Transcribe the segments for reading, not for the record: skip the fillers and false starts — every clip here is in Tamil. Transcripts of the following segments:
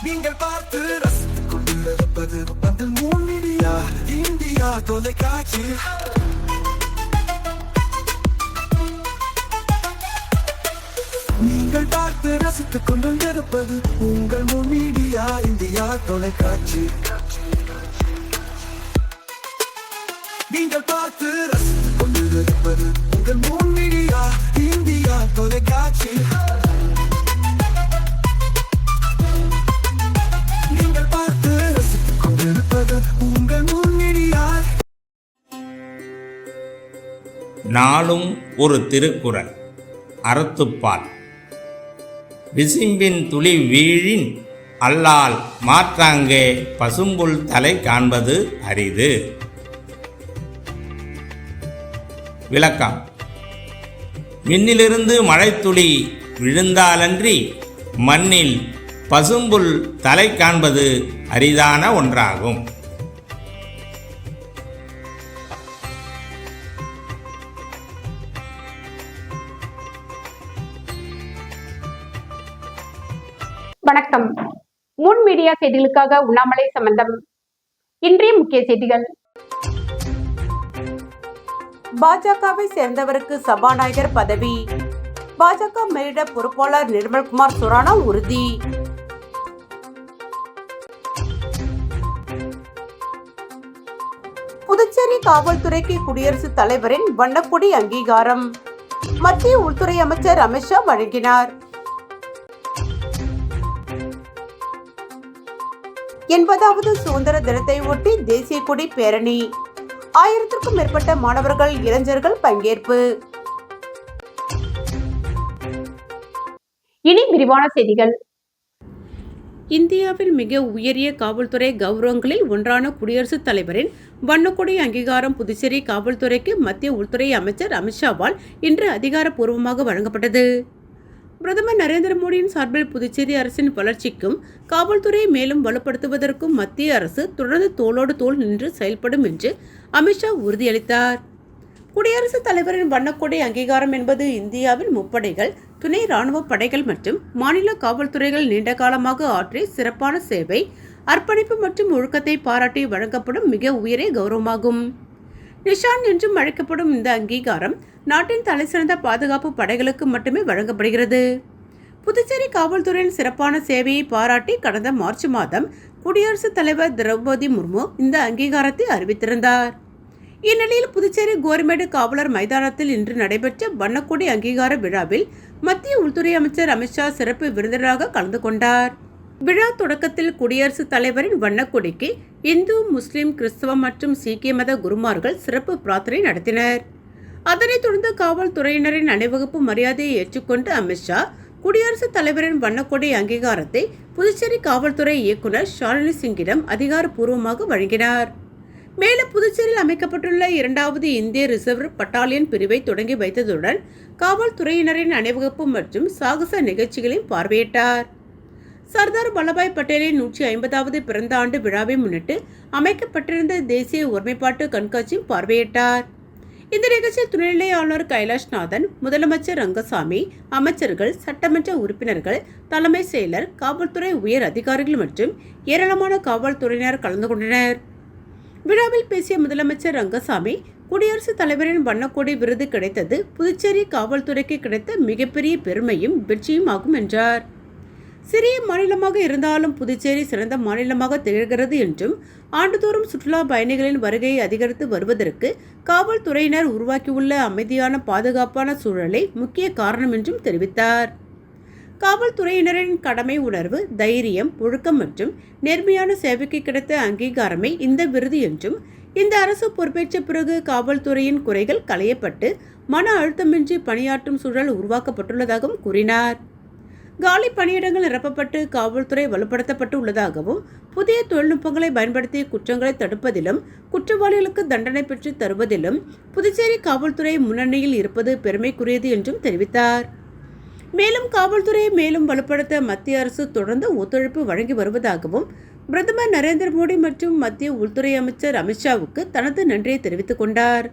நீங்கள் பார்த்து ரசித்துக் கொண்டிருப்பது பந்தல் மீடியா இந்தியா தொலைக்காட்சி. நீங்கள் பார்த்து ரசித்துக் கொண்டிருப்பது உங்கள் மீடியா இந்தியா தொலைக்காட்சி. நீங்கள் பார்த்து ரசித்துக் கொண்டிருப்பது உங்கள் மீடியா இந்தியா தொலைக்காட்சி. நீங்கள் பார்த்து ரசித்துக் கொண்டிருப்பது உங்கள் மீடியா. நாளும் ஒரு திருக்குறள். அறத்துப்பால். விசும்பின் துளி வீழின் அல்லால் மாற்றாங்கே பசும்புல் தலை காண்பது அரிது. விளக்கம். விண்ணிலிருந்து மழைத்துளி விழுந்தாலன்றி மண்ணில் பசும்புல் தலை காண்பது அரிதான ஒன்றாகும். வணக்கம். முன் மீடியா செய்திகளுக்காக உண்ணாமலை சம்பந்தம். இன்றைய முக்கிய செய்திகள். பாஜகவை சேர்ந்தவருக்கு சபாநாயகர் பதவி. பாஜக மேலிட பொறுப்பாளர் நிர்மல்குமார் சுரானா உறுதி. புதுச்சேரி காவல்துறைக்கு குடியரசுத் தலைவரின் வண்ணக்கொடி அங்கீகாரம் மத்திய உள்துறை அமைச்சர் அமித்ஷா வழங்கினார். 80வது சுதந்திர தினத்தை ஒட்டி தேசிய கொடி பேரணி. 1000க்கும் மேற்பட்ட மாணவர்கள் இளைஞர்கள் பங்கேற்பு. இனி விரிவான செய்திகள். இந்தியாவில் மிக உயரிய காவல்துறை கௌரவங்களில் ஒன்றான குடியரசுத் தலைவரின் வண்ணக்கொடி அங்கீகாரம் புதுச்சேரி காவல்துறைக்கு மத்திய உள்துறை அமைச்சர் அமித்ஷாவால் இன்று அதிகாரப்பூர்வமாக வழங்கப்பட்டது. பிரதமர் நரேந்திர மோடியின் சார்பில் புதுச்சேரி அரசின் வளர்ச்சிக்கும் காவல்துறையை மேலும் வலுப்படுத்துவதற்கும் மத்திய அரசு தொடர்ந்து தோளோடு தோள் நின்று செயல்படும் என்று அமித்ஷா உறுதியளித்தார். குடியரசுத் தலைவரின் வண்ணக்கொடி அங்கீகாரம் என்பது இந்தியாவின் முப்படைகள், துணை ராணுவ படைகள் மற்றும் மாநில காவல்துறைகள் நீண்ட காலமாக ஆற்றிய சிறப்பான சேவை, அர்ப்பணிப்பு மற்றும் ஒழுக்கத்தை பாராட்டி வழங்கப்படும் மிக உயரிய கௌரவமாகும். நிஷான் என்றும் அழைக்கப்படும் இந்த அங்கீகாரம் நாட்டின் தலைசிறந்த பாதுகாப்பு படைகளுக்கு மட்டுமே வழங்கப்படுகிறது. புதுச்சேரி காவல்துறையின் சிறப்பான சேவையை பாராட்டி கடந்த மார்ச் மாதம் குடியரசுத் தலைவர் திரௌபதி முர்மு இந்த அங்கீகாரத்தை அறிவித்திருந்தார். இந்நிலையில் புதுச்சேரி கோரிமேடு காவலர் மைதானத்தில் இன்று நடைபெற்ற வண்ணக்கொடி அங்கீகார விழாவில் மத்திய உள்துறை அமைச்சர் அமித்ஷா சிறப்பு விருந்தினராக கலந்து கொண்டார். விழா தொடக்கத்தில் குடியரசுத் தலைவரின் வண்ணக்கொடிக்கு இந்து, முஸ்லிம், கிறிஸ்தவம் மற்றும் சீக்கிய மத குருமார்கள் சிறப்பு பிரார்த்தனை நடத்தினர். அதனைத் தொடர்ந்து காவல்துறையினரின் அணிவகுப்பு மரியாதையை ஏற்றுக்கொண்டு அமித்ஷா குடியரசுத் தலைவரின் வண்ணக்கொடி அங்கீகாரத்தை புதுச்சேரி காவல்துறை இயக்குநர் ஷாலினி சிங்கிடம் அதிகாரப்பூர்வமாக வழங்கினார். மேலும் புதுச்சேரியில் அமைக்கப்பட்டுள்ள 2வது இந்திய ரிசர்வ் பட்டாலியன் பிரிவை தொடங்கி வைத்ததுடன் காவல்துறையினரின் அணிவகுப்பு மற்றும் சாகச நிகழ்ச்சிகளையும் பார்வையிட்டார். சர்தார் வல்லபாய் பட்டேலின் 150வது பிறந்த ஆண்டு விழாவை முன்னிட்டு அமைக்கப்பட்டிருந்த தேசிய ஒருமைப்பாட்டு கண்காட்சியும் பார்வையிட்டார். இந்த நிகழ்ச்சியில் துணைநிலை ஆளுநர் கைலாஷ்நாதன், முதலமைச்சர் ரங்கசாமி, அமைச்சர்கள், சட்டமன்ற உறுப்பினர்கள், தலைமை செயலர், காவல்துறை உயர் அதிகாரிகள் மற்றும் ஏராளமான காவல்துறையினர் கலந்து கொண்டனர். விழாவில் பேசிய முதலமைச்சர் ரங்கசாமி, குடியரசுத் தலைவரின் வண்ணக்கொடி விருது கிடைத்தது புதுச்சேரி காவல்துறைக்கு கிடைத்த மிகப்பெரிய பெருமையும் வெற்றியும் ஆகும் என்றார். சிறிய மாநிலமாக இருந்தாலும் புதுச்சேரி சிறந்த மாநிலமாக திகழ்கிறது என்றும் ஆண்டுதோறும் சுற்றுலா பயணிகளின் வருகையை அதிகரித்து வருவதற்கு காவல்துறையினர் உருவாக்கியுள்ள அமைதியான பாதுகாப்பான சூழலை முக்கிய காரணம் என்றும் தெரிவித்தார். காவல்துறையினரின் கடமை உணர்வு, தைரியம், ஒழுக்கம் மற்றும் நேர்மையான சேவைக்கு கிடைத்த அங்கீகாரமே இந்த விருது என்றும் இந்த அரசு பொறுப்பேற்ற பிறகு காவல்துறையின் குறைகள் களையப்பட்டு மன அழுத்தமின்றி பணியாற்றும் சூழல் உருவாக்கப்பட்டுள்ளதாகவும் கூறினார். காலி பணியிடங்கள் நிரப்பப்பட்டு காவல்துறை வலுப்படுத்தப்பட்டு உள்ளதாகவும் புதிய தொழில்நுட்பங்களை பயன்படுத்தி குற்றங்களை தடுப்பதிலும் குற்றவாளிகளுக்கு தண்டனை பெற்று தருவதிலும் புதுச்சேரி காவல்துறை முன்னணியில் இருப்பது பெருமைக்குரியது என்றும் தெரிவித்தார். மேலும் காவல்துறையை மேலும் வலுப்படுத்த மத்திய அரசு தொடர்ந்து ஒத்துழைப்பு வழங்கி வருவதாகவும் பிரதமர் நரேந்திர மோடி மற்றும் மத்திய உள்துறை அமைச்சர் அமித்ஷாவுக்கு தனது நன்றியை தெரிவித்துக் கொண்டார்.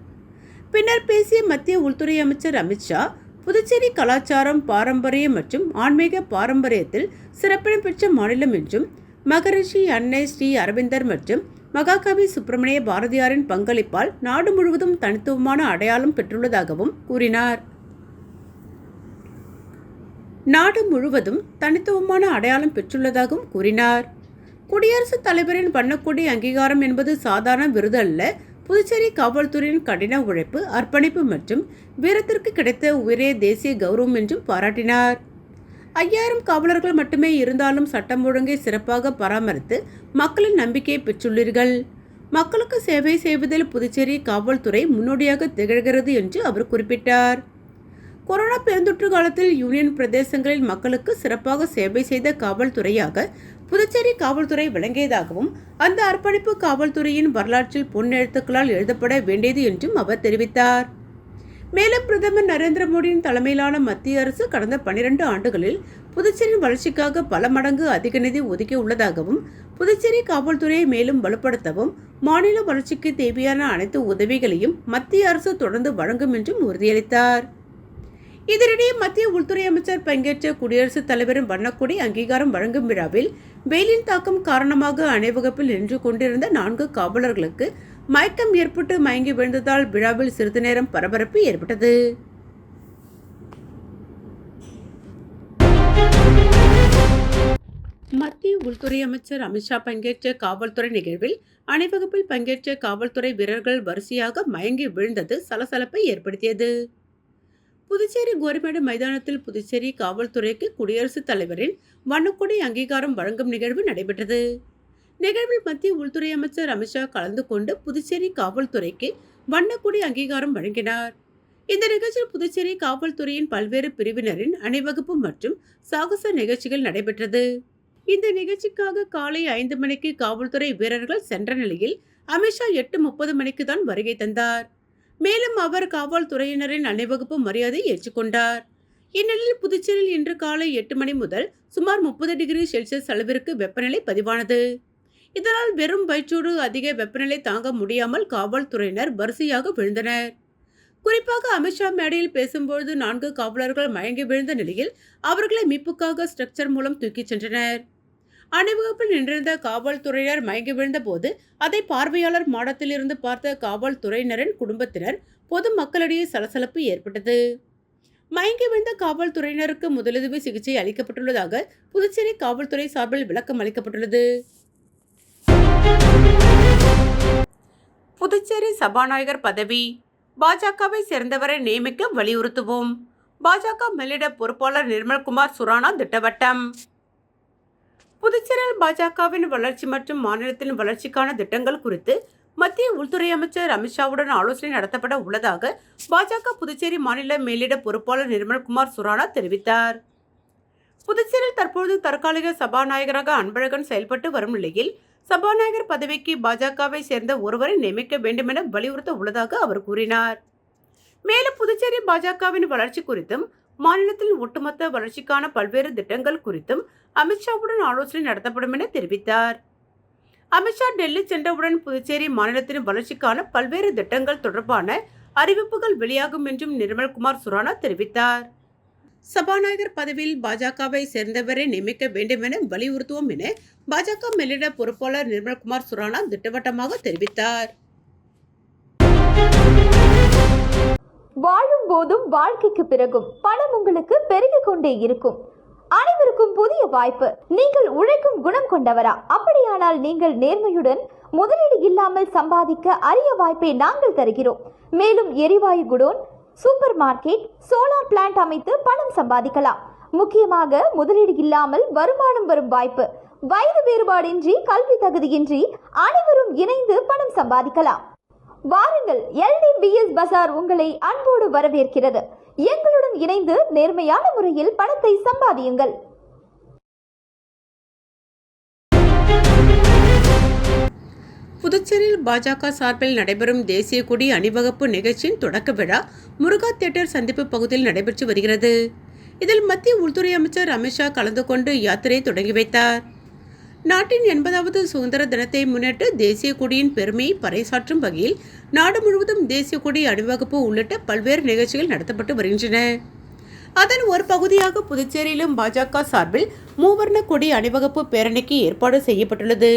பின்னர் பேசிய மத்திய உள்துறை அமைச்சர் அமித்ஷா, புதுச்சேரி கலாச்சாரம், பாரம்பரியம் மற்றும் ஆன்மீக பாரம்பரியத்தில் சிறப்பிடம் பெற்ற மாநிலம் என்றும் மகரிஷி அன்னை ஸ்ரீ அரவிந்தர் மற்றும் மகாகவி சுப்பிரமணிய பாரதியாரின் பங்களிப்பால் நாடு முழுவதும் தனித்துவமான அடையாளம் பெற்றுள்ளதாகவும் கூறினார். நாடு முழுவதும் தனித்துவமான அடையாளம் பெற்றுள்ளதாகவும் கூறினார். குடியரசுத் தலைவரின் வண்ணக்கொடி அங்கீகாரம் என்பது சாதாரண விருது அல்ல. புதுச்சேரி காவல்துறையின் கடின உழைப்பு, அர்ப்பணிப்பு மற்றும் வீரத்திற்கு கிடைத்த உயரிய தேசிய கௌரவம் என்றும் பாராட்டினார். 5000 காவலர்கள் மட்டுமே இருந்தாலும் சட்டம் ஒழுங்கை சிறப்பாக பராமரித்து மக்களின் நம்பிக்கையை பெற்றுள்ளீர்கள். மக்களுக்கு சேவை செய்வதில் புதுச்சேரி காவல்துறை முன்னோடியாக திகழ்கிறது என்று அவர் குறிப்பிட்டார். கொரோனா பெருந்தொற்று காலத்தில் யூனியன் பிரதேசங்களில் மக்களுக்கு சிறப்பாக சேவை செய்த காவல்துறையாக புதுச்சேரி காவல்துறை விளங்கியதாகவும் அந்த அர்ப்பணிப்பு காவல்துறையின் வரலாற்றில் பொன்னெழுத்துக்களால் எழுதப்பட வேண்டியது என்றும் அவர் தெரிவித்தார். மேலும் பிரதமர் நரேந்திர மோடியின் தலைமையிலான மத்திய அரசு கடந்த 12 ஆண்டுகளில் புதுச்சேரியின் வளர்ச்சிக்காக பல மடங்கு அதிக நிதி ஒதுக்கி உள்ளதாகவும் புதுச்சேரி காவல்துறையை மேலும் வலுப்படுத்தவும் மாநில வளர்ச்சிக்கு தேவையான அனைத்து உதவிகளையும் மத்திய அரசு தொடர்ந்து வழங்கும் என்றும் உறுதியளித்தார். இதனிடையே மத்திய உள்துறை அமைச்சர் பங்கேற்ற குடியரசுத் தலைவரின் வண்ணக்கொடி அங்கீகாரம் வழங்கும் விழாவில் வெயிலின் தாக்கம் காரணமாக அணிவகுப்பில் நின்று கொண்டிருந்த 4 காவலர்களுக்கு மயக்கம் ஏற்பட்டு மயங்கி விழுந்ததால் விழாவில் சிறிது நேரம் பரபரப்பு ஏற்பட்டது. மத்திய உள்துறை அமைச்சர் அமித்ஷா பங்கேற்ற காவல்துறை நிகழ்வில் அணிவகுப்பில் பங்கேற்ற காவல்துறை வீரர்கள் வரிசையாக மயங்கி விழுந்தது சலசலப்பை ஏற்படுத்தியது. புதுச்சேரி கோரிமேடு மைதானத்தில் புதுச்சேரி காவல்துறைக்கு குடியரசுத் தலைவரின் வண்ணக்கொடி அங்கீகாரம் வழங்கும் நிகழ்வு நடைபெற்றது. நிகழ்வில் மத்திய உள்துறை அமைச்சர் அமித்ஷா கலந்து கொண்டு புதுச்சேரி காவல்துறைக்கு வண்ணக்கொடி அங்கீகாரம் வழங்கினார். இந்த நிகழ்ச்சியில் புதுச்சேரி காவல்துறையின் பல்வேறு பிரிவினரின் அணிவகுப்பு மற்றும் சாகச நிகழ்ச்சிகள் நடைபெற்றது. இந்த நிகழ்ச்சிக்காக காலை 5 மணிக்கு காவல்துறை வீரர்கள் சென்ற நிலையில் அமித்ஷா 8:30 மணிக்கு தான் வருகை தந்தார். மேலும் அவர் காவல்துறையினரின் அணிவகுப்பு மரியாதை ஏற்றுக்கொண்டார். இந்நிலையில் புதுச்சேரியில் இன்று காலை 8 மணி முதல் சுமார் 30 டிகிரி செல்சியஸ் அளவிற்கு வெப்பநிலை பதிவானது. இதனால் வெறும் வயிற்றோடு அதிக வெப்பநிலை தாங்க முடியாமல் காவல்துறையினர் வரிசையாக விழுந்தனர். குறிப்பாக அமித்ஷா மேடையில் பேசும்போது 4 காவலர்கள் மயங்கி விழுந்த நிலையில் அவர்களை மீட்புக்காக ஸ்ட்ரெச்சர் மூலம் தூக்கிச் சென்றனர். அணிவகுப்பில் நின்றிருந்த காவல்துறையினர் மயங்கி விழுந்த போது அதை பார்வையாளர் மாடத்தில் இருந்து பார்த்த காவல்துறையினரின் குடும்பத்தினர் பொதுமக்களிடையே சலசலப்பு ஏற்பட்டது. மயங்கி விழுந்த காவல்துறையினருக்கு முதலுதவி சிகிச்சை அளிக்கப்பட்டுள்ளதாக புதுச்சேரி காவல்துறை சார்பில் விளக்கம் அளிக்கப்பட்டுள்ளது. புதுச்சேரி சபாநாயகர் பதவி பாஜகவை சேர்ந்தவரை நியமிக்க வலியுறுத்துவோம். பாஜக மேலிட பொறுப்பாளர் நிர்மல்குமார் சுரானா திட்டவட்டம். புதுச்சேரியில் பாஜகவின் வளர்ச்சி மற்றும் மாநிலத்தின் வளர்ச்சிக்கான திட்டங்கள் குறித்து மத்திய உள்துறை அமைச்சர் அமித்ஷாவுடன் ஆலோசனை நடத்தப்பட உள்ளதாக பாஜக புதுச்சேரி மாநில மேலிட பொறுப்பாளர் நிர்மல்குமார் சுரானா தெரிவித்தார். புதுச்சேரியில் தற்போது தற்காலிக சபாநாயகராக அன்பழகன் செயல்பட்டு வரும் நிலையில் சபாநாயகர் பதவிக்கு பாஜகவை சேர்ந்த ஒருவரை நியமிக்க வேண்டும் என வலியுறுத்த உள்ளதாக அவர் கூறினார். மேலும் புதுச்சேரி பாஜகவின் வளர்ச்சி குறித்தும் மாநிலத்தின் ஒட்டுமொத்த வளர்ச்சிக்கான பல்வேறு திட்டங்கள் குறித்தும் அமித்ஷாவுடன் ஆலோசனை நடத்தப்படும் என தெரிவித்தார். அமித்ஷா டெல்லி சென்றவுடன் புதுச்சேரி மாநிலத்தின் வளர்ச்சிக்கான பல்வேறு திட்டங்கள் தொடர்பான அறிவிப்புகள் வெளியாகும் என்றும் நிர்மல்குமார் சுரானா தெரிவித்தார். சபாநாயகர் பதவியில் பாஜகவை சேர்ந்தவரை நியமிக்க வேண்டும் என வலியுறுத்துவோம் என பாஜக மேலிட பொறுப்பாளர் நிர்மல்குமார் சுரானா திட்டவட்டமாக தெரிவித்தார். வாழும் போதும் வாழ்க்கைக்கு பிறகும் பணம் உங்களுக்கு பெருகிக் கொண்டே இருக்கும். அனைவருக்கும் புதிய வாய்ப்பு. நீங்கள் உழைக்கும் குணம் கொண்டவரா? அப்படியானால் நீங்கள் நேர்மையுடன் முதலீடு இல்லாமல் சம்பாதிக்க அரிய வாய்ப்பை நாங்கள் தருகிறோம். மேலும் எரிவாயு godown, super market, solar plant அமைத்து பணம் சம்பாதிக்கலாம். முக்கியமாக முதலீடு இல்லாமல் வருமானம் வரும் வாய்ப்பு. வயது வேறுபாடின்றி, கல்வி தகுதியின்றி அனைவரும் இணைந்து பணம் சம்பாதிக்கலாம். வாருங்கள், LDBS பஜார் உங்களை அன்போடு வரவேற்கிறது. எங்களுடன் இணைந்து நேர்மையான முறையில் பணத்தை சம்பாதியுங்கள். புதுச்சேரியில் பாஜக சார்பில் நடைபெறும் தேசிய கொடி அணிவகுப்பு நிகழ்ச்சியின் தொடக்க விழா முருகா தியேட்டர் சந்திப்பு பகுதியில் நடைபெற்று வருகிறது. இதில் மத்திய உள்துறை அமைச்சர் அமித்ஷா கலந்து கொண்டு யாத்திரையை தொடங்கி வைத்தார். நாட்டின் 80வது சுதந்திர தினத்தை முன்னிட்டு தேசிய கொடியின் பெருமையை பறைசாற்றும் வகையில் நாடு முழுவதும் தேசிய கொடி அணிவகுப்பு உள்ளிட்ட பல்வேறு நிகழ்ச்சிகள் நடத்தப்பட்டு வருகின்றன. அதன் ஒரு பகுதியாக புதுச்சேரியிலும் பாஜக சார்பில் மூவர்ண கொடி அணிவகுப்பு பேரணிக்கு ஏற்பாடு செய்யப்பட்டுள்ளது.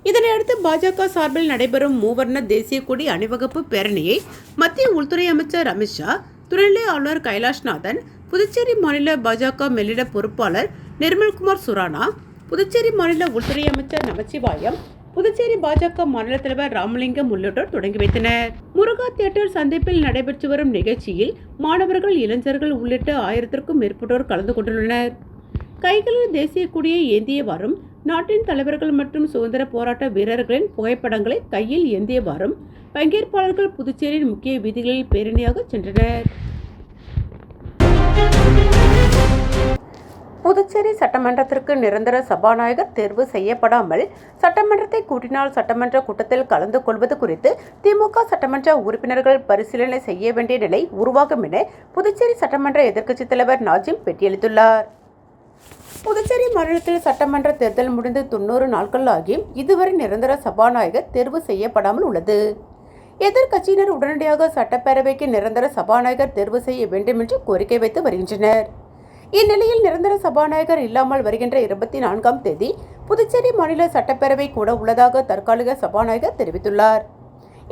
இதனையடுத்து பாஜக சார்பில் நடைபெறும் மூவர்ண தேசிய கொடி அணிவகுப்பு பேரணியை மத்திய உள்துறை அமைச்சர் அமித்ஷா, துணைநிலை ஆளுநர் கைலாஷ்நாதன், புதுச்சேரி மாநில பாஜக மெல்லிட பொறுப்பாளர் நிர்மல்குமார் சுரானா, புதுச்சேரி மாநில உள்துறை அமைச்சர் நமச்சிவாயம், புதுச்சேரி பாஜக மாநில தலைவர் ராமலிங்கம் உள்ளிட்டோர் தொடங்கி வைத்தனர். முருகா தியேட்டர் சந்திப்பில் நடைபெற்று வரும் நிகழ்ச்சியில் மாணவர்கள், இளைஞர்கள் உள்ளிட்ட 1000க்கும் மேற்பட்டோர் கலந்து கொண்டுள்ளனர். கைகளில் தேசிய கொடியை ஏந்தியவாறும், நாட்டின் தலைவர்கள் மற்றும் சுதந்திர போராட்ட வீரர்களின் புகைப்படங்களை கையில் ஏந்தியவாறும் பங்கேற்பாளர்கள் புதுச்சேரியின் முக்கிய வீதிகளில் பேரணியாக சென்றனர். புதுச்சேரி சட்டமன்றத்திற்கு நிரந்தர சபாநாயகர் தேர்வு செய்யப்படாமல் சட்டமன்றத்தை கூட்டினால் சட்டமன்ற கூட்டத்தில் கலந்து கொள்வது குறித்து திமுக சட்டமன்ற உறுப்பினர்கள் பரிசீலனை செய்ய வேண்டிய நிலை உருவாகும் என புதுச்சேரி சட்டமன்ற எதிர்க்கட்சித் தலைவர் நாஜிம் பேட்டியளித்துள்ளார். புதுச்சேரி மாநிலத்தில் சட்டமன்ற தேர்தல் முடிந்து 90 நாட்கள் ஆகியும் இதுவரை நிரந்தர சபாநாயகர் தேர்வு செய்யப்படாமல் உள்ளது. எதிர்க்கட்சியினர் உடனடியாக சட்டப்பேரவைக்கு நிரந்தர சபாநாயகர் தேர்வு செய்ய வேண்டும் என்று கோரிக்கை வைத்து வருகின்றனர். இந்நிலையில் நிரந்தர சபாநாயகர் இல்லாமல் வருகின்ற 24ஆம் தேதி புதுச்சேரி மாநில சட்டப்பேரவை கூட உள்ளதாக தற்காலிக சபாநாயகர் தெரிவித்துள்ளார்.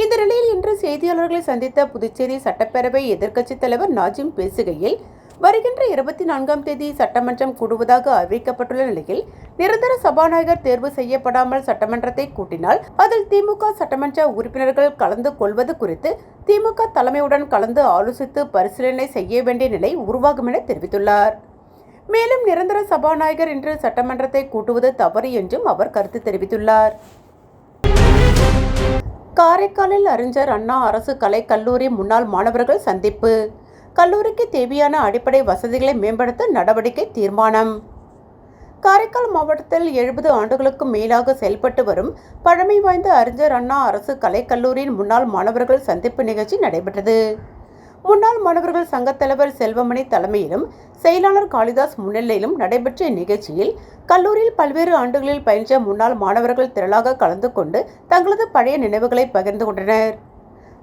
இந்த நிலையில் இன்று செய்தியாளர்களை சந்தித்த புதுச்சேரி சட்டப்பேரவை எதிர்க்கட்சித் தலைவர் நாஜிம் பேசுகையில், வருகின்ற 24ஆம் தேதி சட்டமன்றம் கூடுவதாக அறிவிக்கப்பட்டுள்ள நிலையில் நிரந்தர சபாநாயகர் தேர்வு செய்யப்படாமல் சட்டமன்றத்தை கூட்டினால் அதில் திமுக சட்டமன்ற உறுப்பினர்கள் கலந்து கொள்வது குறித்து திமுக தலைமையுடன் கலந்து ஆலோசித்து பரிசீலனை செய்ய வேண்டிய நிலை உருவாகும் என தெரிவித்துள்ளார். மேலும் நிரந்தர சபாநாயகர் இன்று சட்டமன்றத்தை கூட்டுவது தவறு என்றும் அவர் கருத்து தெரிவித்துள்ளார். காரைக்காலில் அறிஞர் அண்ணா அரசு கலைக் கல்லூரி முன்னாள் மாணவர்கள் சந்திப்பு. கல்லூரிக்கு தேவையான அடிப்படை வசதிகளை மேம்படுத்த நடவடிக்கை தீர்மானம். காரைக்கால் மாவட்டத்தில் 70 ஆண்டுகளுக்கும் மேலாக செயல்பட்டு வரும் பழமை வாய்ந்த அறிஞர் அண்ணா அரசு கலைக் கல்லூரியின் முன்னாள் மாணவர்கள் சந்திப்பு நிகழ்ச்சி நடைபெற்றது. முன்னாள் மாணவர்கள் சங்கத் தலைவர் செல்வமணி தலைமையிலும் செயலாளர் காளிதாஸ் முன்னிலையிலும் நடைபெற்ற இந்நிகழ்ச்சியில் கல்லூரியில் பல்வேறு ஆண்டுகளில் பயின்ற முன்னாள் மாணவர்கள் திரளாக கலந்து கொண்டு தங்களது பழைய நினைவுகளை பகிர்ந்து கொண்டனர்.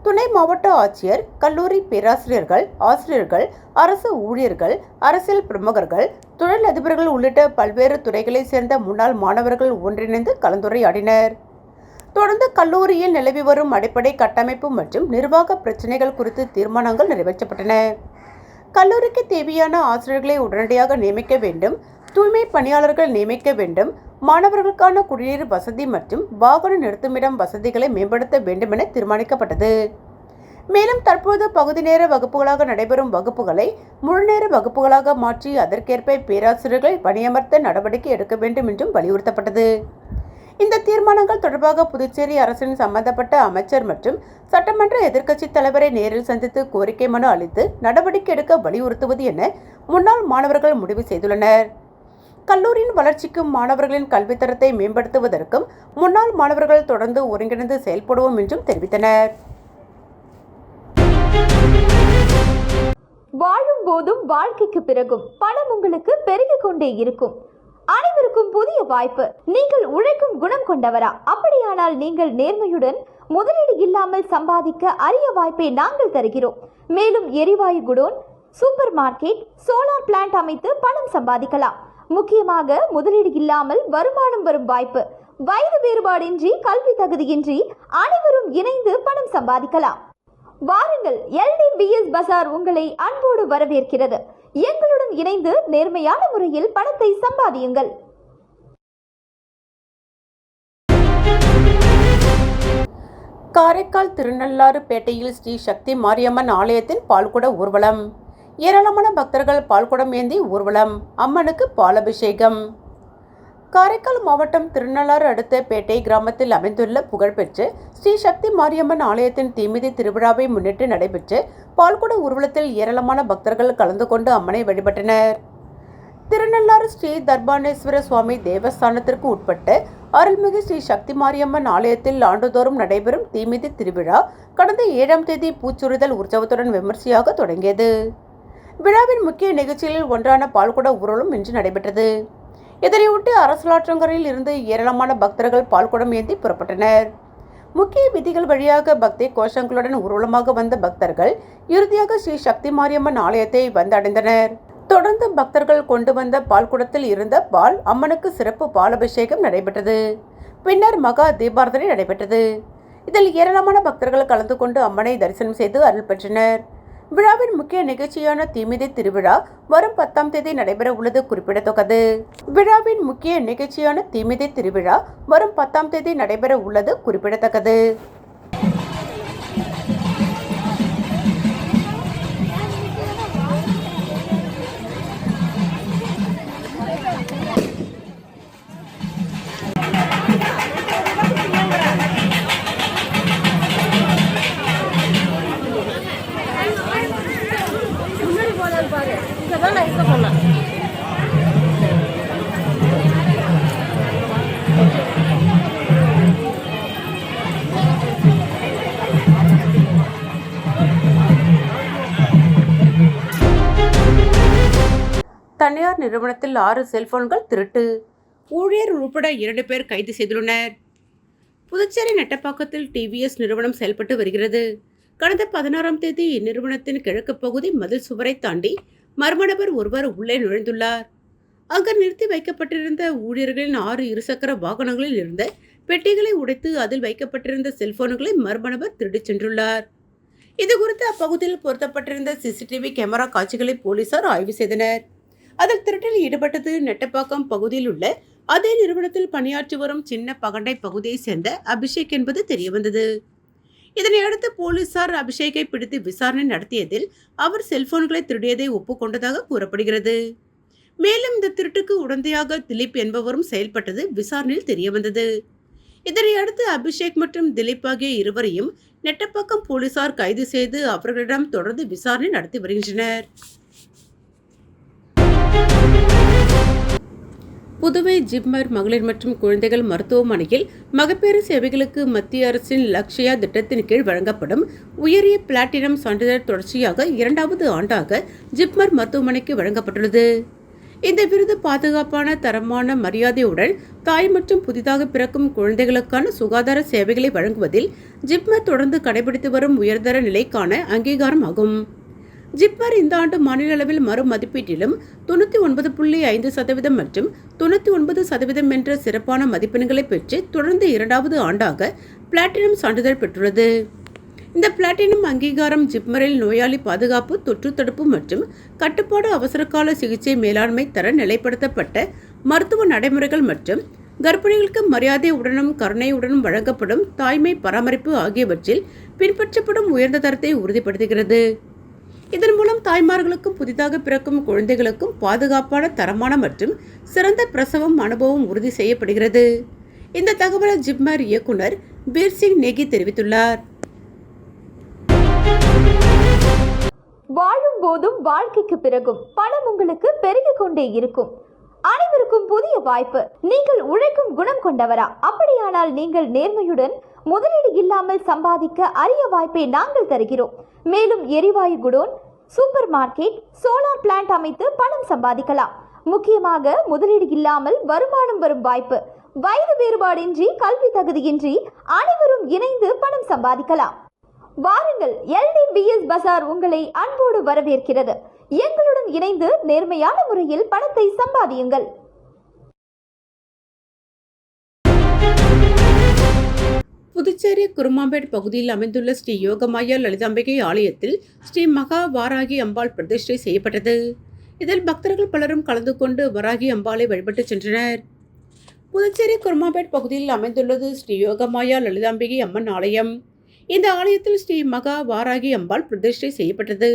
துணை மாவட்ட ஆட்சியர், கல்லூரி பேராசிரியர்கள், ஆசிரியர்கள், அரசு ஊழியர்கள், அரசியல் பிரமுகர்கள், தொழிலதிபர்கள் உள்ளிட்ட பல்வேறு துறைகளைச் சேர்ந்த முன்னாள் மாணவர்கள் ஒன்றிணைந்து கலந்துரையாடினர். தொடர்ந்து கல்லூரியில் நிலவி வரும் அடிப்படை கட்டமைப்பு மற்றும் நிர்வாக பிரச்சினைகள் குறித்து தீர்மானங்கள் நிறைவேற்றப்பட்டன. கல்லூரிக்கு தேவையான ஆசிரியர்களை உடனடியாக நியமிக்க வேண்டும், தூய்மை பணியாளர்கள் நியமிக்க வேண்டும், மாணவர்களுக்கான குடிநீர் வசதி மற்றும் வாகன நிறுத்துமிடம் வசதிகளை மேம்படுத்த வேண்டும் என தீர்மானிக்கப்பட்டது. மேலும் தற்போது பகுதி நேர வகுப்புகளாக நடைபெறும் வகுப்புகளை முழுநேர வகுப்புகளாக மாற்றி அதற்கேற்ப பேராசிரியர்களை பணியமர்த்த நடவடிக்கை எடுக்க வேண்டும் என்றும் வலியுறுத்தப்பட்டது. இந்த தீர்மானங்கள் தொடர்பாக புதுச்சேரி அரசின் சம்பந்தப்பட்ட அமைச்சர் மற்றும் சட்டமன்ற எதிர்க்கட்சித் தலைவரை நேரில் சந்தித்து கோரிக்கை மனு அளித்து நடவடிக்கை எடுக்க வலியுறுத்துவது என முன்னாள் மாணவர்கள் முடிவு செய்துள்ளனர். கல்லூரியின் வளர்ச்சிக்கும் மாணவர்களின் கல்வித்தரத்தை மேம்படுத்துவதற்கும் முன்னாள் மாணவர்கள் தொடர்ந்து ஒருங்கிணைந்து செயல்படுவோம் என்றும் தெரிவித்தனர். வாழும் போதும் வாழ்க்கைக்கு பிறகும் பணம் உங்களுக்கு பெருகிக் கொண்டே இருக்கும். அனைவருக்கும் புதிய வாய்ப்பு. நீங்கள் உழைக்கும் குணம் கொண்டவரா? அப்படியானால் நீங்கள் நேர்மையுடன் முதலீடு இல்லாமல் சம்பாதிக்க அரிய வாய்ப்பை நாங்கள் தருகிறோம். மேலும் எரிவாயு godown, super market, solar plant அமைத்து பணம் சம்பாதிக்கலாம். முக்கியமாக முதலீடு இல்லாமல் வருமானம் வரும் வாய்ப்பு. வயது வேறுபாடின்றி, கல்வி தகுதியின்றி அனைவரும் இணைந்து பணம் சம்பாதிக்கலாம். வாருங்கள், LDBS பஜார் உங்களை அன்போடு வரவேற்கிறது. எங்களுடன் இணைந்து நேர்மையான முறையில் பணத்தை சம்பாதியுங்கள். காரைக்கால் திருநள்ளாறு பேட்டையில் ஸ்ரீ சக்தி மாரியம்மன் ஆலயத்தின் பால்குட ஊர்வலம். ஏராளமான பக்தர்கள் பால்குடம் ஏந்தி ஊர்வலம். அம்மனுக்கு பாலபிஷேகம். காரைக்கால் மாவட்டம் திருநள்ளாறு அடுத்த பேட்டை கிராமத்தில் அமைந்துள்ள புகழ்பெற்ற ஸ்ரீ சக்தி மாரியம்மன் ஆலயத்தின் தீமிதி திருவிழாவை முன்னிட்டு நடைபெற்ற பால்குட ஊர்வலத்தில் ஏராளமான பக்தர்கள் கலந்து கொண்டு அம்மனை வழிபட்டனர். திருநள்ளாறு ஸ்ரீ தர்பானேஸ்வர சுவாமி தேவஸ்தானத்திற்கு உட்பட்ட அருள்மிகு ஸ்ரீ சக்தி மாரியம்மன் ஆலயத்தில் ஆண்டுதோறும் நடைபெறும் தீமிதி திருவிழா கடந்த 7ஆம் தேதி பூச்சுறுதல் உற்சவத்துடன் விமர்சையாக தொடங்கியது. விழாவின் முக்கிய நிகழ்ச்சிகளில் ஒன்றான பால்குட ஊர்வலம் இன்று நடைபெற்றது. இதனையொட்டி அரசலாற்றங்கரையில் இருந்து ஏராளமான பக்தர்கள் பால்குடம் ஏந்தி புறப்பட்டனர். முக்கிய வீதிகள் வழியாக பக்தி கோஷங்களுடன் ஊர்வலமாக வந்த பக்தர்கள் இறுதியாக ஸ்ரீ சக்தி மாரியம்மன் ஆலயத்தை வந்தடைந்தனர். தொடர்ந்து பக்தர்கள் கொண்டு வந்த பால்குடத்தில் இருந்த பால் அம்மனுக்கு சிறப்பு பாலபிஷேகம் நடைபெற்றது. பின்னர் மகா தீபாராதனை நடைபெற்றது. இதில் ஏராளமான பக்தர்கள் கலந்து கொண்டு அம்மனை தரிசனம் செய்து அருள் பெற்றனர். விழாவின் முக்கிய நிகழ்ச்சியான தீமிதி திருவிழா வரும் 10ஆம் தேதி நடைபெற உள்ளது குறிப்பிடத்தக்கது. விழாவின் முக்கிய நிகழ்ச்சியான தீமிதி திருவிழா வரும் 10ஆம் தேதி நடைபெற உள்ளது குறிப்பிடத்தக்கது. தனியார் நிறுவனத்தில் 6 செல்போன்கள் திருட்டு. ஊழியர் உட்பட 2 பேர் கைது செய்துள்ளனர். புதுச்சேரி நெட்டப்பாக்கத்தில் டிவிஎஸ் நிறுவனம் செயல்பட்டு வருகிறது. கடந்த 16ஆம் தேதி இந்நிறுவனத்தின் கிழக்கு பகுதி மதில் சுவரை தாண்டி மர்ம நபர் ஒருவர் உள்ளே நுழைந்துள்ளார். அங்கு நிறுத்தி வைக்கப்பட்டிருந்த ஊழியர்களின் 6 இருசக்கர வாகனங்களில் இருந்த பெட்டிகளை உடைத்து அதில் வைக்கப்பட்டிருந்த செல்போன்களை மர்ம நபர் திருடிச் சென்றுள்ளார். இதுகுறித்து அப்பகுதியில் பொருத்தப்பட்டிருந்த சிசிடிவி கேமரா காட்சிகளை போலீசார் ஆய்வு செய்தனர். அதில் திருட்டில் ஈடுபட்டது நெட்டப்பாக்கம் பகுதியில் உள்ள அதே நிறுவனத்தில் பணியாற்றி வரும் சின்ன பகண்டை பகுதியை சேர்ந்த அபிஷேக் என்பது தெரியவந்தது. இதனையடுத்து போலீசார் அபிஷேக்கை பிடித்து விசாரணை நடத்தியதில் அவர் செல்போன்களை திருடியதை ஒப்புக்கொண்டதாக கூறப்படுகிறது. மேலும் இந்த திருட்டுக்கு உடந்தையாக திலீப் என்பவரும் செயல்பட்டது விசாரணையில் தெரியவந்தது. இதனையடுத்து அபிஷேக் மற்றும் திலீப் ஆகிய இருவரையும் நெட்டப்பாக்கம் போலீசார் கைது செய்து அவர்களிடம் தொடர்ந்து விசாரணை நடத்தி வருகின்றனர். புதுவை ஜிப்மர் மகளிர் மற்றும் குழந்தைகள் மருத்துவமனையில் மகப்பேறு சேவைகளுக்கு மத்திய அரசின் லக்ஷயா திட்டத்தின் கீழ் வழங்கப்படும் உயரிய பிளாட்டினம் சான்றிதழ் தொடர்ச்சியாக 2வது ஆண்டாக ஜிப்மர் மருத்துவமனைக்கு வழங்கப்பட்டுள்ளது. இந்த விருது பாதுகாப்பான, தரமான, மரியாதையுடன் தாய் மற்றும் புதிதாக பிறக்கும் குழந்தைகளுக்கான சுகாதார சேவைகளை வழங்குவதில் ஜிப்மர் தொடர்ந்து கடைபிடித்து வரும் உயர்தர நிலைக்கான அங்கீகாரம் ஆகும். ஜிப்மர் இந்த ஆண்டு மாநில அளவில் மறு மதிப்பீட்டிலும் 99.5% மற்றும் 99% என்ற சிறப்பான மதிப்பெண்களை பெற்று தொடர்ந்து 2வது ஆண்டாக பிளாட்டினம் சான்றிதழ் பெற்றுள்ளது. இந்த பிளாட்டினம் அங்கீகாரம் ஜிப்மரில் நோயாளி பாதுகாப்பு, தொற்று தடுப்பு மற்றும் கட்டுப்பாடு, அவசரகால சிகிச்சை மேலாண்மை, தர நிலைப்படுத்தப்பட்ட மருத்துவ நடைமுறைகள் மற்றும் கர்ப்பிணிகளுக்கு மரியாதையுடனும் கருணையுடனும் வழங்கப்படும் தாய்மை பராமரிப்பு ஆகியவற்றில் பின்பற்றப்படும் உயர்ந்த தரத்தை உறுதிப்படுத்துகிறது. இதன் மூலம் தாய்மார்களுக்கும் புதிதாக பிறக்கும் குழந்தைகளுக்கும் பாதுகாப்பான, தரமான மற்றும் சிறந்த பிரசவம் அனுபவம் உறுதி செய்யப்படுகிறது. இந்த தகவலை ஜிப்மர் இயக்குனர் பீர்சிங் நேகி தெரிவித்துள்ளார். வாழும் போதும் வாழ்க்கைக்கு பிறகும் பணம் உங்களுக்கு பெருகிக் கொண்டே இருக்கும். அனைவருக்கும் புதிய வாய்ப்பு. நீங்கள் உழைக்கும் குணம் கொண்டவரா? அப்படியானால் நீங்கள் நேர்மையுடன் முதலீடு இல்லாமல் சம்பாதிக்க அரிய வாய்ப்பை நாங்கள் தருகிறோம். மேலும் எரிவாயு godown, super market, solar plant அமைத்து பணம் சம்பாதிக்கலாம். முக்கியமாக முதலீடு இல்லாமல் வருமானம் வரும் வாய்ப்பு. வயது வேறுபாடின்றி, கல்வி தகுதியின்றி அனைவரும் இணைந்து பணம் சம்பாதிக்கலாம். வாருங்கள், LDBS பஜார் உங்களை அன்போடு வரவேற்கிறது. எங்களுடன் இணைந்து நேர்மையான முறையில் பணத்தை சம்பாதியுங்கள். புதுச்சேரி குருமாம்பேட் பகுதியில் அமைந்துள்ள ஸ்ரீ யோகமாயா லலிதாம்பிகை ஆலயத்தில் ஸ்ரீ மகா வாராகி அம்பாள் பிரதிஷ்டை செய்யப்பட்டது. இதில் பக்தர்கள் பலரும் கலந்து கொண்டு வராகி அம்பாளை வழிபட்டு சென்றனர். புதுச்சேரி குருமாம்பேட் பகுதியில் அமைந்துள்ளது ஸ்ரீ யோகமாயா லலிதாம்பிகை அம்மன் ஆலயம். இந்த ஆலயத்தில் ஸ்ரீ மகா வாராகி அம்பாள் பிரதிஷ்டை செய்யப்பட்டது.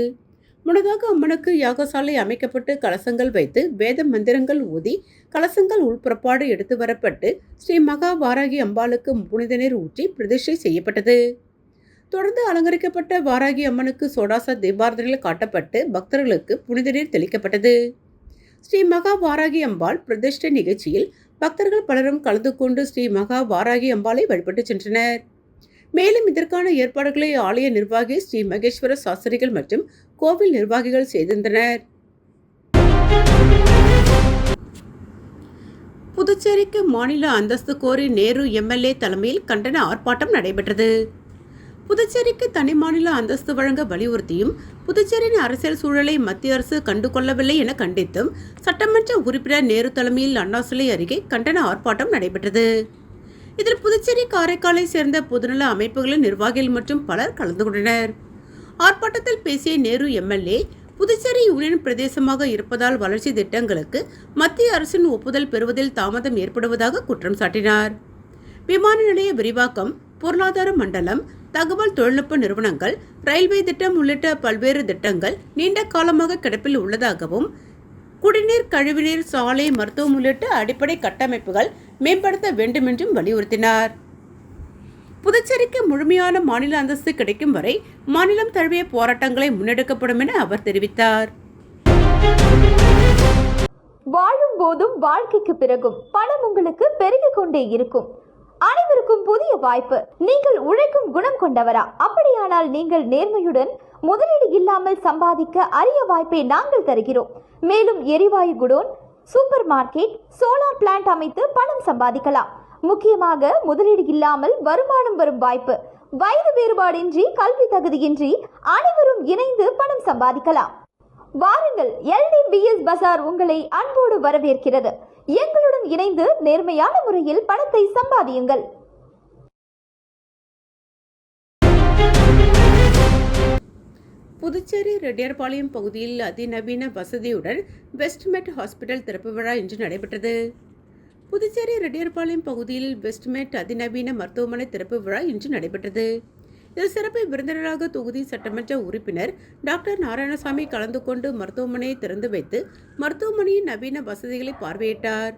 முன்னதாக அம்மனுக்கு யாகசாலை அமைக்கப்பட்டு கலசங்கள் வைத்து வேத மந்திரங்கள் ஊதி கலசங்கள் உள்புறப்பாடு எடுத்து வரப்பட்டு ஸ்ரீ மகா வாராகி அம்பாளுக்கு புனித நீர் ஊற்றி பிரதிஷ்டை செய்யப்பட்டது. தொடர்ந்து அலங்கரிக்கப்பட்ட வாராகி அம்மனுக்கு சோடாச தீபாரதனைகள் காட்டப்பட்டு பக்தர்களுக்கு புனித நீர் தெளிக்கப்பட்டது. ஸ்ரீ மகா வாராகி அம்பாள் பிரதிஷ்டை நிகழ்ச்சியில் பக்தர்கள் பலரும் கலந்து கொண்டு ஸ்ரீ மகா வாராகி அம்பாளை வழிபட்டு சென்றனர். மேலும் இதற்கான ஏற்பாடுகளை ஆலய நிர்வாகி ஸ்ரீ மகேஸ்வர சாஸ்திரிகள் மற்றும் கோவில் நிர்வாகிகள் செய்திருந்தனர். புதுச்சேரிக்கு மாநில அந்தஸ்து கோரி நேரு MLA தலைமையில் கண்டன ஆர்ப்பாட்டம் நடைபெற்றது. புதுச்சேரிக்கு தனி மாநில அந்தஸ்து வழங்க வலியுறுத்தியும் புதுச்சேரியின் அரசியல் சூழலை மத்திய அரசு கண்டுகொள்ளவில்லை என கண்டித்தும் சட்டமன்ற உறுப்பினர் நேரு தலைமையில் அண்ணா சிலை அருகே கண்டன ஆர்ப்பாட்டம் நடைபெற்றது. இதில் புதுச்சேரி காரைக்காலை சேர்ந்த பொதுநல அமைப்புகளின் நிர்வாகிகள் மற்றும் பலர் கலந்து கொண்டனர். ஆர்ப்பாட்டத்தில் பேசிய நேரு எம்எல்ஏ, புதுச்சேரி யூனியன் பிரதேசமாக இருப்பதால் வளர்ச்சி திட்டங்களுக்கு மத்திய அரசின் ஒப்புதல் பெறுவதில் தாமதம் ஏற்படுவதாக குற்றம் சாட்டினார். விமான நிலைய விரிவாக்கம், பொருளாதார மண்டலம், தகவல் தொழில்நுட்ப நிறுவனங்கள், ரயில்வே திட்டம் உள்ளிட்ட பல்வேறு திட்டங்கள் நீண்ட காலமாக கிடப்பில் உள்ளதாகவும், குடிநீர், கழிவுநீர், சாலை, மருத்துவம் உள்ளிட்ட அடிப்படை கட்டமைப்புகள் மேம்படுத்த வேண்டும் என்றும் வலியுறுத்தினார். புதுச்சேரிக்கு முழுமையான மாநில அந்தஸ்து கிடைக்கும் வரை மாநிலம் தழுவிய போராட்டங்களை முன்னெடுக்கப்படும் என அவர் தெரிவித்தார். வாழும் போதும் வாழ்க்கைக்கு பிறகும் பணம் உங்களுக்கு பெருகிக் கொண்டே இருக்கும். அனைவருக்கும் புதிய வாய்ப்பு. நீங்கள் உழைக்கும் குணம் கொண்டவரா? அப்படியானால் நீங்கள் நேர்மையுடன் முதலீடு இல்லாமல் சம்பாதிக்க அரிய வாய்ப்பை நாங்கள் தருகிறோம். மேலும் எரிவாயு godown, super market, solar plant அமைத்து பணம் சம்பாதிக்கலாம். முக்கியமாக முதலீடு இல்லாமல் வருமானம் வரும் வாய்ப்பு. வயது வேறுபாடின்றி, கல்வி தகுதியின்றி அனைவரும் இணைந்து பணம் சம்பாதிக்கலாம். வாருங்கள், LDBS பஜார் உங்களை அன்போடு வரவேற்கிறது. எங்களுடன் இணைந்து நேர்மையான முறையில் பணத்தை சம்பாதியுங்கள். புதுச்சேரி ரெட்டியார்பாளையம் பகுதியில் அதிநவீன வசதியுடன் வெஸ்ட்மெட் ஹாஸ்பிட்டல் திறப்பு விழா இன்று நடைபெற்றது. புதுச்சேரி ரெட்டியார்பாளையம் பகுதியில் வெஸ்ட்மெட் அதிநவீன மருத்துவமனை திறப்பு விழா இன்று நடைபெற்றது. இதில் சிறப்பு விருந்தினராக தொகுதி சட்டமன்ற உறுப்பினர் டாக்டர் நாராயணசாமி கலந்து கொண்டு மருத்துவமனையை திறந்து வைத்து மருத்துவமனையின் நவீன வசதிகளை பார்வையிட்டார்.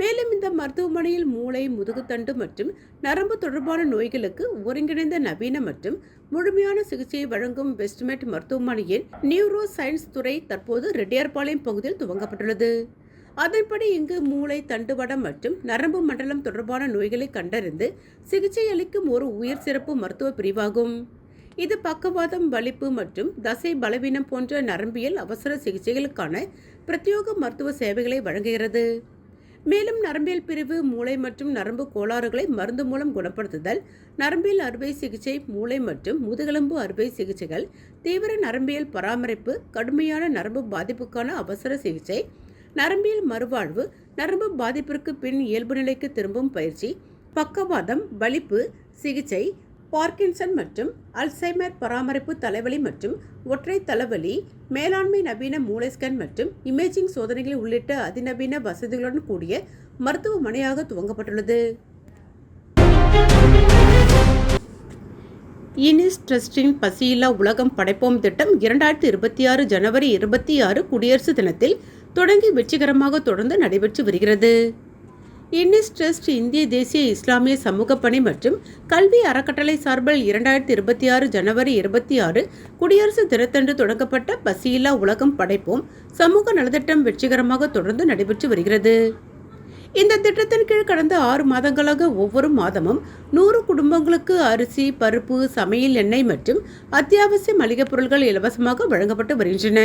மேலும் இந்த மருத்துவமனையில் மூளை, முதுகுத்தண்டு மற்றும் நரம்பு தொடர்பான நோய்களுக்கு ஒருங்கிணைந்த நவீன மற்றும் முழுமையான சிகிச்சையை வழங்கும் வெஸ்ட்மெட் மருத்துவமனையின் நியூரோ சயின்ஸ் துறை தற்போது ரெட்டியார்பாளையம் பகுதியில் துவங்கப்பட்டுள்ளது. அதன்படி இங்கு மூளை, தண்டுவடம் மற்றும் நரம்பு மண்டலம் தொடர்பான நோய்களை கண்டறிந்து சிகிச்சை அளிக்கும் ஒரு உயர் சிறப்பு மருத்துவ பிரிவாகும். இது பக்கவாதம், வலிப்பு மற்றும் தசை பலவீனம் போன்ற நரம்பியல் அவசர சிகிச்சைகளுக்கான பிரத்யேக மருத்துவ சேவைகளை வழங்குகிறது. மேலும் நரம்பியல் பிரிவு மூளை மற்றும் நரம்பு கோளாறுகளை மருந்து மூலம் குணப்படுத்துதல், நரம்பியல் அறுவை சிகிச்சை, மூளை மற்றும் முதுகெலும்பு அறுவை சிகிச்சைகள், தீவிர நரம்பியல் பராமரிப்பு, கடுமையான நரம்பு பாதிப்புக்கான அவசர சிகிச்சை, நரம்பியல் மறுவாழ்வு, நரம்பு பாதிப்பிற்கு பின் இயல்பு நிலைக்கு திரும்பும் பயிற்சி, பக்கவாதம், வலிப்பு சிகிச்சை, பார்க்கின்சன் மற்றும் அல்சைமர் பராமரிப்பு, தலைவலி மற்றும் ஒற்றை தலைவலி மேலாண்மை, நவீன மூளை ஸ்கேன் மற்றும் இமேஜிங் சோதனைகள் உள்ளிட்ட அதிநவீன வசதிகளுடன் கூடிய மருத்துவமனையாக துவங்கப்பட்டுள்ளது. இனிஸ் ட்ரஸ்டின் பசியில்லா உலகம் படைப்போம் திட்டம் 2026 ஜனவரி 26 குடியரசு தினத்தில் தொடங்கி வெற்றிகரமாக தொடர்ந்து நடைபெற்று வருகிறது. இனிஸ் ட்ரஸ்ட் இந்திய தேசிய இஸ்லாமிய சமூக பணி மற்றும் கல்வி அறக்கட்டளை சார்பில் 2026 ஜனவரி 26 குடியரசு தினத்தன்று தொடங்கப்பட்ட பசியில்லா உலகம் படைப்போம் சமூக நலத்திட்டம் வெற்றிகரமாக தொடர்ந்து நடைபெற்று வருகிறது. இந்த திட்டத்தின் கீழ் கடந்த 6 மாதங்களாக ஒவ்வொரு மாதமும் 100 குடும்பங்களுக்கு அரிசி, பருப்பு, சமையல் எண்ணெய் மற்றும் அத்தியாவசிய மளிகைப் பொருட்கள் இலவசமாக வழங்கப்பட்டு வருகின்றன.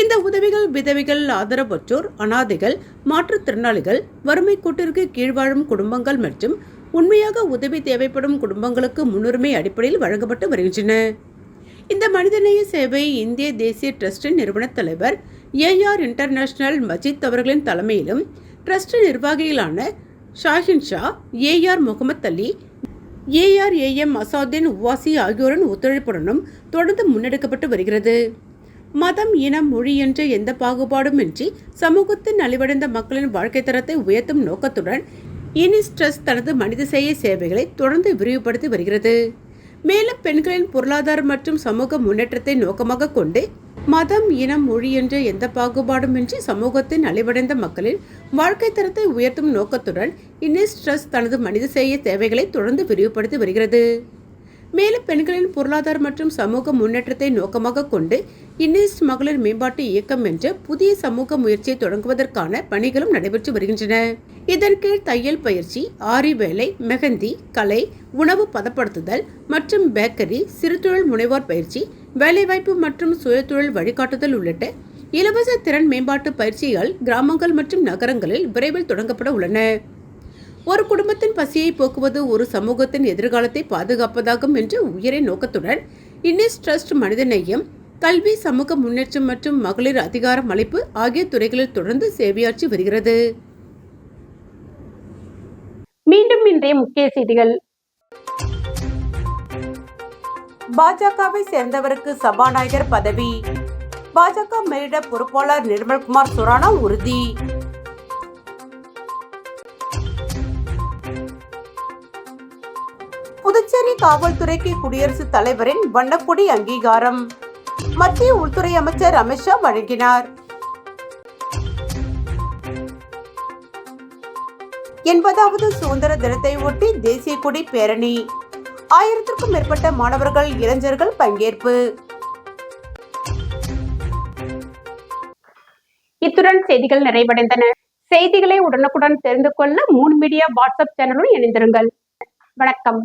இந்த உதவிகள் விதவைகள், ஆதரவற்றோர், அனாதைகள், மாற்றுத்திறனாளிகள், வறுமை கோட்டிற்கு கீழ் வாழும் குடும்பங்கள் மற்றும் உண்மையாக உதவி தேவைப்படும் குடும்பங்களுக்கு முன்னுரிமை அடிப்படையில் வழங்கப்பட்டு வருகின்றன. இந்த மனிதநேய சேவை இந்திய தேசிய ட்ரஸ்டின் நிறுவன தலைவர் AR இன்டர்நேஷனல் மஜித் அவர்களின் தலைமையிலும் ட்ரஸ்ட் நிர்வாகிகளான ஷாஹின் ஷா, AR முகமது அலி, ARAM அசாதீன் உவாசி ஆகியோரின் ஒத்துழைப்புடனும் தொடர்ந்து முன்னெடுக்கப்பட்டு வருகிறது. மதம், இனம், மொழி என்ற எந்த பாகுபாடும் இன்றி சமூகத்தின் நலிவடைந்த மக்களின் வாழ்க்கை தரத்தை உயர்த்தும் நோக்கத்துடன் இனிஸ் ட்ரஸ்ட் தனது மனிதநேய சேவைகளை தொடர்ந்து விரிவுபடுத்தி வருகிறது. மேலும் பெண்களின் பொருளாதார மற்றும் சமூக முன்னேற்றத்தை நோக்கமாக கொண்டு மதம், இனம், மொழி என்ற எந்த பாகுபாடுமின்றி சமூகத்தின் நலிவடைந்த மக்களின் வாழ்க்கை தரத்தை உயர்த்தும் நோக்கத்துடன் இனிஸ் ட்ரஸ்ட் தனது மனிதநேய சேவைகளை தொடர்ந்து விரிவுபடுத்தி வருகிறது. மேலும் பெண்களின் பொருளாதார மற்றும் சமூக முன்னேற்றத்தை நோக்கமாக கொண்டு இன்னிஸ் மகளிர் மேம்பாட்டு இயக்கம் என்ற புதிய சமூக முயற்சியை தொடங்குவதற்கான பணிகளும் நடைபெற்று வருகின்றன. இதன் கீழ் தையல் பயிற்சி, ஆரி வேலை, மெஹந்தி, கலை, உணவு பதப்படுத்துதல் மற்றும் பேக்கரி, சிறுதொழில் முனைவோர் பயிற்சி, வேலைவாய்ப்பு மற்றும் சுயதொழில் வழிகாட்டுதல் உள்ளிட்ட இலவச திறன் மேம்பாட்டு பயிற்சிகள் கிராமங்கள் மற்றும் நகரங்களில் விரைவில் தொடங்கப்பட உள்ளன. ஒரு குடும்பத்தின் பசியை போக்குவது ஒரு சமூகத்தின் எதிர்காலத்தை பாதுகாப்பதாகும் என்ற உயரிய நோக்கத்துடன் இன்னிஸ் ட்ரஸ்ட் மனிதநேயம், கல்வி, சமூக முன்னேற்றம் மற்றும் மகளிர் அதிகாரம் அளிப்பு ஆகிய துறைகளில் தொடர்ந்து சேவையாற்றி வருகிறது. மீண்டும் இன்றைய முக்கிய செய்திகள். பாஜகவை சேர்ந்தவருக்கு சபாநாயகர் பதவி. பாஜக மேலிட பொறுப்பாளர் நிர்மல்குமார் சுரானா உறுதி. புதுச்சேரி காவல்துறைக்கு குடியரசுத் தலைவரின் வண்ணக்கொடி அங்கீகாரம் மத்திய உள்துறை அமைச்சர் அமித்ஷா வழங்கினார். 80வது சுதந்திர தினத்தை ஒட்டி தேசிய கொடி பேரணி. 1000க்கும் மேற்பட்ட மாணவர்கள், இளைஞர்கள் பங்கேற்பு. இத்துடன் செய்திகள் நிறைவடைந்தன. செய்திகளை உடனுக்குடன் தெரிந்து கொள்ள மூன் மீடியா வாட்ஸ்அப் சேனலுடன் இணைந்திருங்கள். வணக்கம்.